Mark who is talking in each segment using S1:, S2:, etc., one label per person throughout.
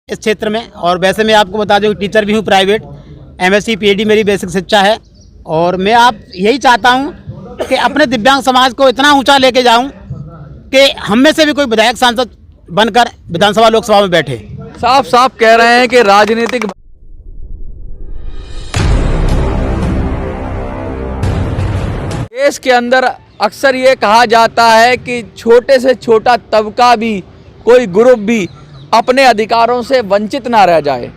S1: इस क्षेत्र में। और वैसे मैं आपको बता दूं कि टीचर भी हूँ प्राइवेट, MSc PhD मेरी बेसिक शिक्षा है। और मैं आप यही चाहता हूँ कि अपने दिव्यांग समाज को इतना ऊंचा लेके जाऊं कि हम में से भी कोई विधायक सांसद बनकर विधानसभा लोकसभा में बैठे।
S2: साफ साफ कह रहे हैं कि राजनीतिक देश के अंदर अक्सर ये कहा जाता है कि छोटे से छोटा तबका भी, कोई ग्रुप भी अपने अधिकारों से वंचित ना रह जाए।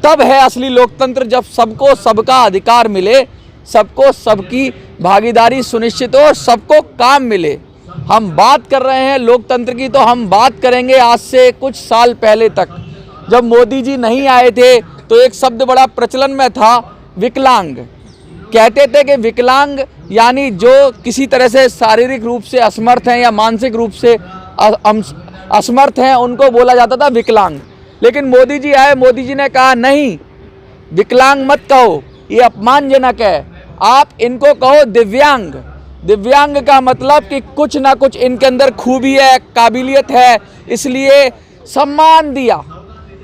S2: तब है असली लोकतंत्र, जब सबको सबका अधिकार मिले, सबको सबकी भागीदारी सुनिश्चित हो और सबको काम मिले। हम बात कर रहे हैं लोकतंत्र की, तो हम बात करेंगे आज से कुछ साल पहले तक। जब मोदी जी नहीं आए थे तो एक शब्द बड़ा प्रचलन में था, विकलांग। कहते थे कि विकलांग यानी जो किसी तरह से शारीरिक रूप से असमर्थ हैं या मानसिक रूप से असमर्थ हैं, उनको बोला जाता था विकलांग। लेकिन मोदी जी आए, मोदी जी ने कहा नहीं, विकलांग मत कहो, ये अपमानजनक है, आप इनको कहो दिव्यांग। दिव्यांग का मतलब कि कुछ ना कुछ इनके अंदर खूबी है, काबिलियत है, इसलिए सम्मान दिया,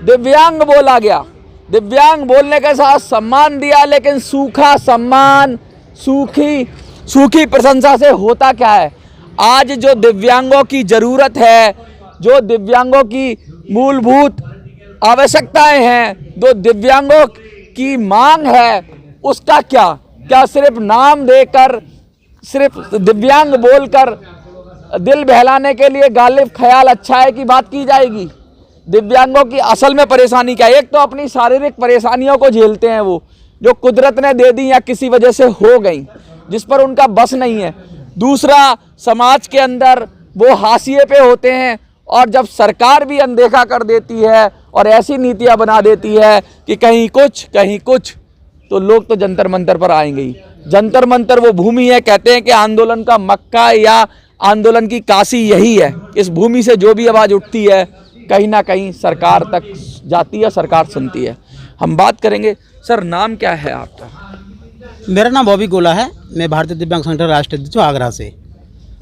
S2: दिव्यांग बोला गया। दिव्यांग बोलने के साथ सम्मान दिया, लेकिन सूखा सम्मान, सूखी प्रशंसा से होता क्या है? आज जो दिव्यांगों की ज़रूरत है, जो दिव्यांगों की मूलभूत आवश्यकताएं हैं, जो दिव्यांगों की मांग है, उसका क्या सिर्फ नाम देकर, सिर्फ दिव्यांग बोलकर दिल बहलाने के लिए गालिब ख्याल अच्छा है कि बात की जाएगी? दिव्यांगों की असल में परेशानी क्या है? एक तो अपनी शारीरिक परेशानियों को झेलते हैं वो, जो कुदरत ने दे दी या किसी वजह से हो गई, जिस पर उनका बस नहीं है। दूसरा, समाज के अंदर वो हाशिए पे होते हैं, और जब सरकार भी अनदेखा कर देती है और ऐसी नीतियां बना देती है कि कहीं कुछ, तो लोग तो जंतर मंतर पर आएंगे ही। जंतर मंतर वो भूमि है, कहते हैं कि आंदोलन का मक्का या आंदोलन की काशी यही है। इस भूमि से जो भी आवाज़ उठती है कहीं ना कहीं सरकार तक जाती है, सरकार सुनती है। हम बात करेंगे। सर, नाम क्या है आपका?
S1: मेरा नाम बॉबी गोला है, मैं भारतीय दिव्यांग संगठन राष्ट्रीय अध्यक्ष हूँ, आगरा से।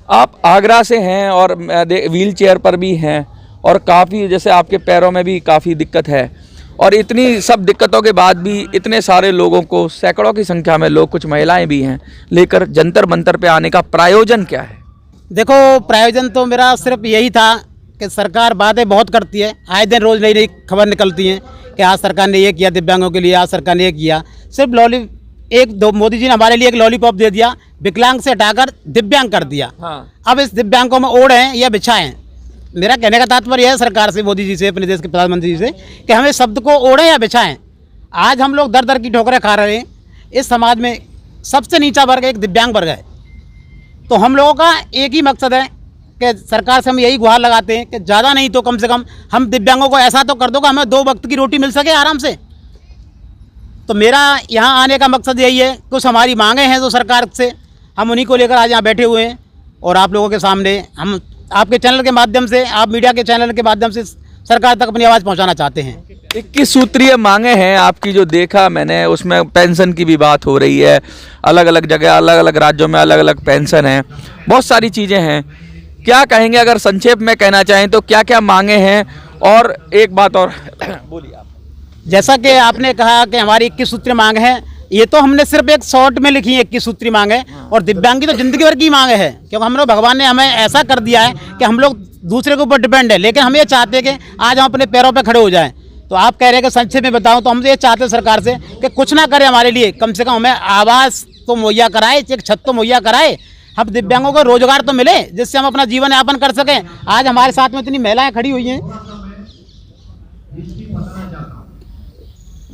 S2: आप आगरा से हैं और व्हील चेयर पर भी हैं, और काफ़ी जैसे आपके पैरों में भी काफ़ी दिक्कत है, और इतनी सब दिक्कतों के बाद भी इतने सारे लोगों को, सैकड़ों की संख्या में लोग, कुछ महिलाएं भी हैं, लेकर जंतर मंतर पे आने का प्रयोजन क्या है?
S1: देखो, प्रयोजन तो मेरा सिर्फ यही था कि सरकार बातें बहुत करती है, आए दिन रोज़ नई नई खबर निकलती हैं कि आज सरकार ने ये किया दिव्यांगों के लिए, आज सरकार ने ये किया। सिर्फ मोदी जी ने हमारे लिए एक लॉलीपॉप दे दिया, विकलांग से हटाकर दिव्यांग कर दिया।
S2: हाँ।
S1: अब इस दिव्यांगों में ओढ़ हैं या बिछाएं। मेरा कहने का तात्पर्य है सरकार से, मोदी जी से, अपने देश के प्रधानमंत्री जी से, कि हमें शब्द को ओढ़ें या बिछाएं। आज हम लोग दर दर की ठोकरें खा रहे हैं। इस समाज में सबसे नीचा वर्ग एक दिव्यांग वर्ग है। तो हम लोगों का एक ही मकसद है कि सरकार से हम यही गुहार लगाते हैं कि ज़्यादा नहीं तो कम से कम हम दिव्यांगों को ऐसा तो कर दो कि हमें 2 वक्त की रोटी मिल सके आराम से। तो मेरा यहाँ आने का मकसद यही है। कुछ हमारी मांगें हैं जो सरकार से, हम उन्हीं को लेकर आज यहाँ बैठे हुए हैं, और आप लोगों के सामने हम आपके चैनल के माध्यम से, आप मीडिया के चैनल के माध्यम से सरकार तक अपनी आवाज़ पहुँचाना चाहते हैं।
S2: 21 सूत्रीय मांगे हैं आपकी, जो देखा मैंने, उसमें पेंशन की भी बात हो रही है। अलग अलग जगह, अलग अलग राज्यों में अलग अलग पेंशन है, बहुत सारी चीज़ें हैं। क्या कहेंगे, अगर संक्षेप में कहना चाहें तो क्या क्या मांगे हैं? और एक बात और बोलिए आप।
S1: जैसा कि आपने कहा कि हमारी 21 सूत्री मांग है, ये तो हमने सिर्फ एक शॉर्ट में लिखी है 21 सूत्री मांग है, और दिव्यांग की तो जिंदगी भर की मांग है, क्योंकि हम लोग, भगवान ने हमें ऐसा कर दिया है कि हम लोग दूसरे के ऊपर डिपेंड है। लेकिन हम ये चाहते हैं कि आज हम अपने पैरों पर खड़े हो जाएं। तो आप कह रहे हैं कि संक्षेप में बताऊं, तो हम ये चाहते हैं सरकार से कि कुछ ना करे हमारे लिए, कम से कम हमें आवाज़ तो मुहैया कराए, एक छत तो मुहैया कराए, हम दिव्यांगों को रोजगार तो मिले जिससे हम अपना जीवन यापन कर सकें। आज हमारे साथ में इतनी महिलाएं खड़ी हुई हैं।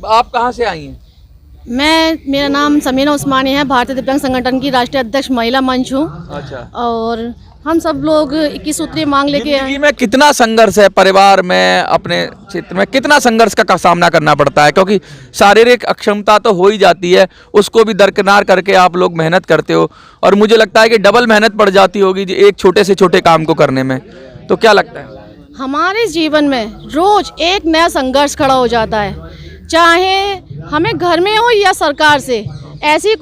S2: आप कहाँ से आई हैं?
S3: मेरा नाम समीना उस्मानी है, भारतीय दिव्यांग संगठन की राष्ट्रीय अध्यक्ष महिला मंच हूँ।
S2: अच्छा।
S3: और हम सब लोग 21 सूत्रीय मांग लेके आए।
S2: जिंदगी में कितना संघर्ष है, परिवार में, अपने क्षेत्र में कितना संघर्ष का सामना करना पड़ता है? क्योंकि शारीरिक अक्षमता तो हो ही जाती है, उसको भी दरकिनार करके आप लोग मेहनत करते हो, और मुझे लगता है कि डबल मेहनत पड़ जाती होगी एक छोटे से छोटे काम को करने में। तो क्या लगता है?
S3: हमारे जीवन में रोज एक नया संघर्ष खड़ा हो जाता है, चाहे हमें घर में हो या सरकार से। ऐसी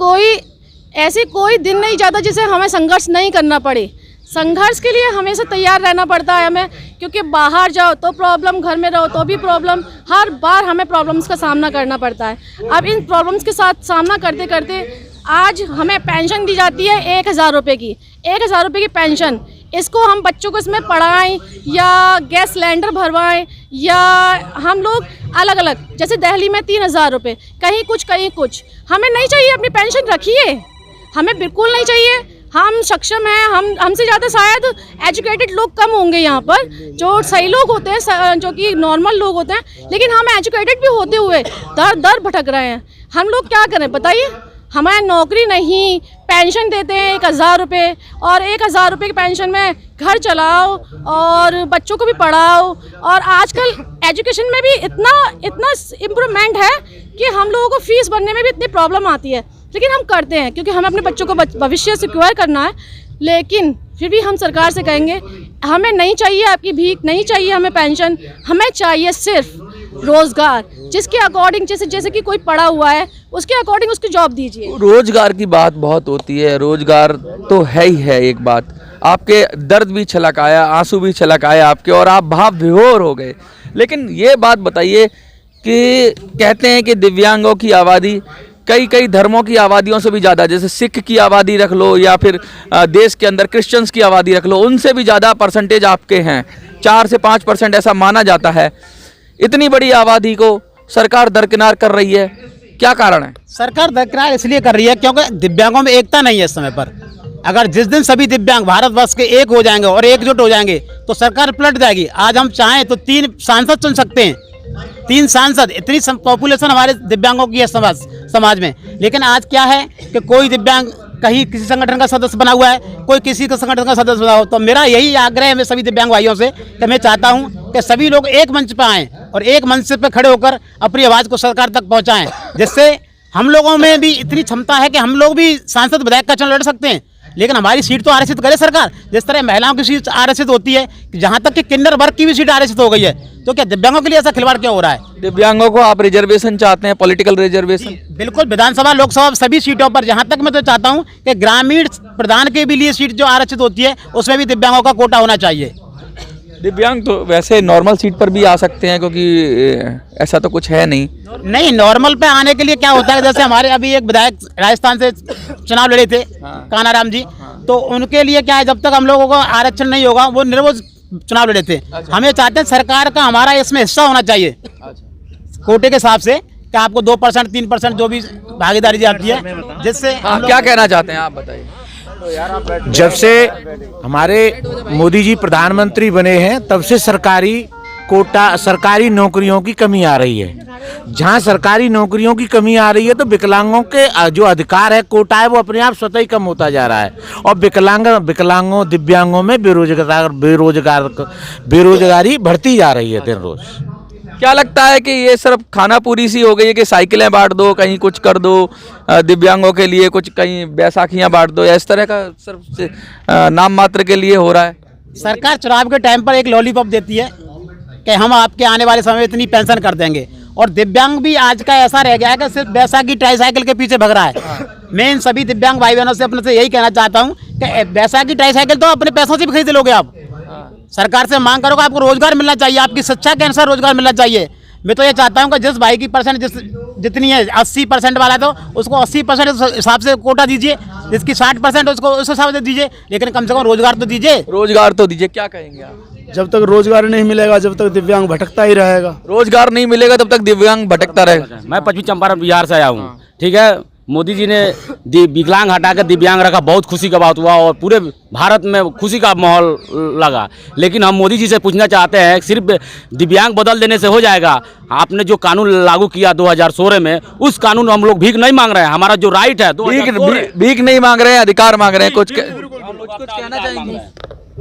S3: कोई दिन नहीं जाता जिसे हमें संघर्ष नहीं करना पड़े। संघर्ष के लिए हमेशा तैयार रहना पड़ता है हमें, क्योंकि बाहर जाओ तो प्रॉब्लम, घर में रहो तो भी प्रॉब्लम, हर बार हमें प्रॉब्लम्स का सामना करना पड़ता है। अब इन प्रॉब्लम्स के साथ सामना करते करते आज हमें पेंशन दी जाती है 1000 रुपये की, 1000 रुपये की पेंशन। इसको हम बच्चों को इसमें पढ़ाएं या गैस सिलेंडर भरवाएं, या हम लोग अलग अलग, जैसे दिल्ली में 3000 रुपये, कहीं कुछ। हमें नहीं चाहिए अपनी पेंशन, रखिए, हमें बिल्कुल नहीं चाहिए। हम सक्षम हैं, हमसे ज़्यादा शायद एजुकेटेड लोग कम होंगे यहाँ पर, जो सही लोग होते हैं, जो कि नॉर्मल लोग होते हैं, लेकिन हम एजुकेटेड भी होते हुए दर भटक रहे हैं। हम लोग क्या करें बताइए? हमारे नौकरी नहीं, पेंशन देते हैं 1000 रुपये, और 1000 रुपये की पेंशन में घर चलाओ और बच्चों को भी पढ़ाओ। और आजकल एजुकेशन में भी इतना इम्प्रूवमेंट है कि हम लोगों को फीस भरने में भी इतनी प्रॉब्लम आती है, लेकिन हम करते हैं क्योंकि हमें अपने बच्चों को भविष्य सिक्योर करना है। लेकिन फिर भी हम सरकार से कहेंगे, हमें नहीं चाहिए आपकी भीख, नहीं चाहिए हमें पेंशन, हमें चाहिए सिर्फ रोजगार, जिसके अकॉर्डिंग, जैसे कि कोई पढ़ा हुआ है उसके अकॉर्डिंग उसकी जॉब दीजिए।
S2: रोजगार की बात बहुत होती है, रोजगार तो है ही है। एक बात, आपके दर्द भी छलक आया, आंसू भी छलक आया आपके, और आप भाव विभोर हो गए। लेकिन ये बात बताइए कि कहते हैं कि दिव्यांगों की आबादी कई धर्मों की आबादियों से भी ज़्यादा, जैसे सिख की आबादी रख लो या फिर देश के अंदर क्रिश्चियंस की आबादी रख लो, उनसे भी ज़्यादा परसेंटेज आपके हैं, 4 से 5% ऐसा माना जाता है। इतनी बड़ी आबादी को सरकार दरकिनार कर रही है, क्या कारण है?
S1: सरकार दरकिनार इसलिए कर रही है क्योंकि दिव्यांगों में एकता नहीं है इस समय पर। अगर जिस दिन सभी दिव्यांग भारतवर्ष के एक हो जाएंगे और एकजुट हो जाएंगे तो सरकार पलट जाएगी। आज हम चाहें तो 3 सांसद चुन सकते हैं, 3 सांसद, इतनी पॉपुलेशन हमारे दिव्यांगों की है समाज में। लेकिन आज क्या है कि कोई दिव्यांग कहीं किसी संगठन का सदस्य बना हुआ है, कोई किसी का संगठन का सदस्य बना हो। तो मेरा यही आग्रह है मैं सभी दिव्यांग भाइयों से कि मैं चाहता हूं कि सभी लोग एक मंच पर आएँ और एक मंच पर खड़े होकर अपनी आवाज़ को सरकार तक पहुंचाएं, जिससे हम लोगों में भी इतनी क्षमता है कि हम लोग भी सांसद विधायक का चुनाव लड़ सकते हैं। लेकिन हमारी सीट तो आरक्षित करे सरकार, जिस तरह महिलाओं की सीट आरक्षित होती है, जहां तक कि किन्नर वर्ग की भी सीट आरक्षित हो गई है, तो क्या दिव्यांगों के लिए ऐसा खिलवाड़ क्यों हो रहा है?
S2: दिव्यांगों को आप रिजर्वेशन चाहते हैं, पॉलिटिकल रिजर्वेशन?
S1: बिल्कुल, विधानसभा लोकसभा सभी सीटों पर, जहां तक मैं तो चाहता हूं कि ग्रामीण प्रधान के भी लिए सीट जो आरक्षित होती है उसमें भी दिव्यांगों का कोटा होना चाहिए।
S2: दिव्यांग तो वैसे नॉर्मल सीट पर भी आ सकते हैं, क्योंकि ऐसा तो कुछ है नहीं।
S1: नॉर्मल पे आने के लिए क्या होता है, जैसे हमारे अभी एक विधायक राजस्थान से चुनाव लड़े थे, कानाराम जी, तो उनके लिए क्या है, जब तक हम लोगों को आरक्षण नहीं होगा वो निर्विरोध चुनाव लड़े थे। हमें चाहते हैं सरकार का हमारा इसमें हिस्सा होना चाहिए कोटे के हिसाब से, कि आपको 2% 3% जो भी भागीदारी आती है, जिससे
S2: क्या कहना चाहते हैं आप बताइए।
S4: जब से हमारे मोदी जी प्रधानमंत्री बने हैं तब से सरकारी नौकरियों की कमी आ रही है। जहां सरकारी नौकरियों की कमी आ रही है तो विकलांगों के जो अधिकार है, कोटा है, वो अपने आप स्वतः ही कम होता जा रहा है। और विकलांगों दिव्यांगों में बेरोजगारी बढ़ती जा रही है दिन रोज।
S2: क्या लगता है कि ये सिर्फ खाना पूरी सी हो गई है कि साइकिलें बांट दो, कहीं कुछ कर दो, दिव्यांगों के लिए कुछ, कहीं बैसाखियां बांट दो, या इस तरह का सिर्फ नाम मात्र के लिए हो रहा है?
S1: सरकार चुनाव के टाइम पर एक लॉलीपॉप देती है कि हम आपके आने वाले समय में इतनी पेंशन कर देंगे, और दिव्यांग भी आज का ऐसा रह गया है कि सिर्फ बैसाखी ट्राईसाइकिल के पीछे भग रहा है। मैं इन सभी दिव्यांग भाई बहनों से अपने से यही कहना चाहता हूँ कि बैसाखी ट्राईसाइकिल तो अपने पैसों से भी खरीद लोगे आप, सरकार से मांग करोगे, आपको रोजगार मिलना चाहिए, आपकी शिक्षा के अनुसार रोजगार मिलना चाहिए। मैं तो ये चाहता हूँ कि जिस भाई की परसेंट जितनी है 80% वाला तो उसको 80% हिसाब से कोटा दीजिए, जिसकी 60% उसको उस हिसाब से दीजिए, लेकिन कम से कम रोजगार तो दीजिए।
S2: रोजगार तो दीजिए, क्या कहेंगे आप?
S5: जब तक रोजगार नहीं मिलेगा जब तक दिव्यांग भटकता ही रहेगा।
S2: रोजगार नहीं मिलेगा तब तक दिव्यांग भटकता रहेगा।
S6: मैं पश्चिमी चंपारण बिहार से आया हूँ, ठीक है। मोदी जी ने विकलांग हटा कर दिव्यांग रखा, बहुत खुशी का बात हुआ और पूरे भारत में खुशी का माहौल लगा। लेकिन हम मोदी जी से पूछना चाहते हैं, सिर्फ दिव्यांग बदल देने से हो जाएगा? आपने जो कानून लागू किया 2016 में, उस कानून हम लोग भीख नहीं मांग रहे हैं, हमारा जो राइट है
S2: भीख नहीं मांग रहे हैं, अधिकार मांग रहे हैं। कुछ कहना चाहेंगे?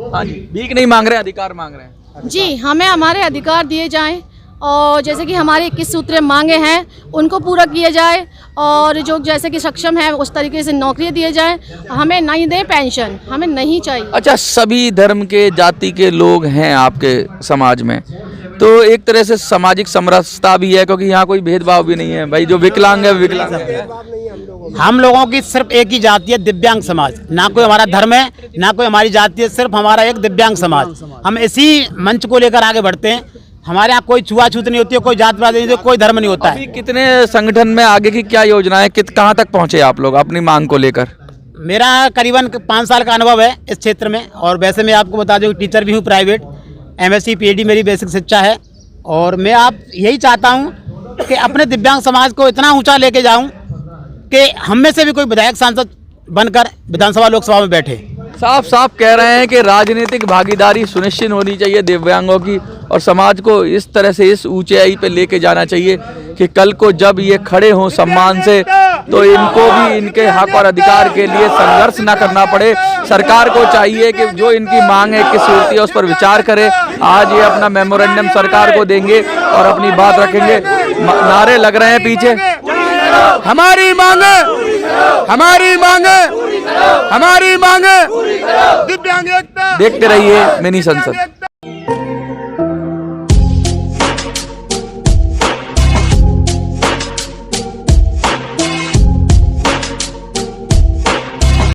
S2: हाँ जी, भीख नहीं मांग रहे हैं, अधिकार मांग रहे हैं।
S3: जी, हमें हमारे अधिकार दिए जाएं, और जैसे कि हमारे 21 सूत्रीय मांगे हैं उनको पूरा किया जाए, और जो जैसे कि सक्षम है उस तरीके से नौकरी दिए जाए। हमें नहीं दें पेंशन, हमें नहीं चाहिए।
S2: अच्छा, सभी धर्म के जाति के लोग हैं आपके समाज में, तो एक तरह से सामाजिक समरसता भी है, क्योंकि यहाँ कोई भेदभाव भी नहीं है, भाई जो विकलांग है विकलांग है।
S1: हम लोगों की सिर्फ एक ही जाति है, दिव्यांग समाज। ना कोई हमारा धर्म है, ना कोई हमारी जाति है, सिर्फ हमारा एक दिव्यांग समाज। हम इसी मंच को लेकर आगे बढ़ते हैं। हमारे यहाँ कोई छुआछूत नहीं होती है, कोई जातिवाद नहीं होती है, कोई धर्म नहीं होता है।
S2: अभी कितने संगठन में आगे की क्या योजनाएं, कहाँ तक पहुंचे आप लोग अपनी मांग को लेकर?
S1: मेरा करीबन 5 साल का अनुभव है इस क्षेत्र में, और वैसे मैं आपको बता दूं टीचर भी हूँ प्राइवेट, MSc PhD मेरी बेसिक शिक्षा है। और मैं आप यही चाहता हूँ कि अपने दिव्यांग समाज को इतना ऊंचा लेके जाऊँ कि हम में से भी कोई विधायक सांसद बनकर विधानसभा लोकसभा में बैठे।
S2: साफ साफ कह रहे हैं कि राजनीतिक भागीदारी सुनिश्चित होनी चाहिए दिव्यांगों की, और समाज को इस तरह से इस ऊंचाई पे लेके जाना चाहिए कि कल को जब ये खड़े हों सम्मान से, तो इनको भी इनके हक और अधिकार के लिए संघर्ष ना करना पड़े। सरकार को चाहिए कि जो इनकी मांग है किस सूरती है उस पर विचार करे। आज ये अपना मेमोरेंडम सरकार को देंगे और अपनी बात रखेंगे। नारे लग रहे हैं पीछे,
S5: हमारी मांगे, हमारी मांगे, हमारी मांगे, दिव्यांग एकता।
S2: देखते रहिए मिनी संसद।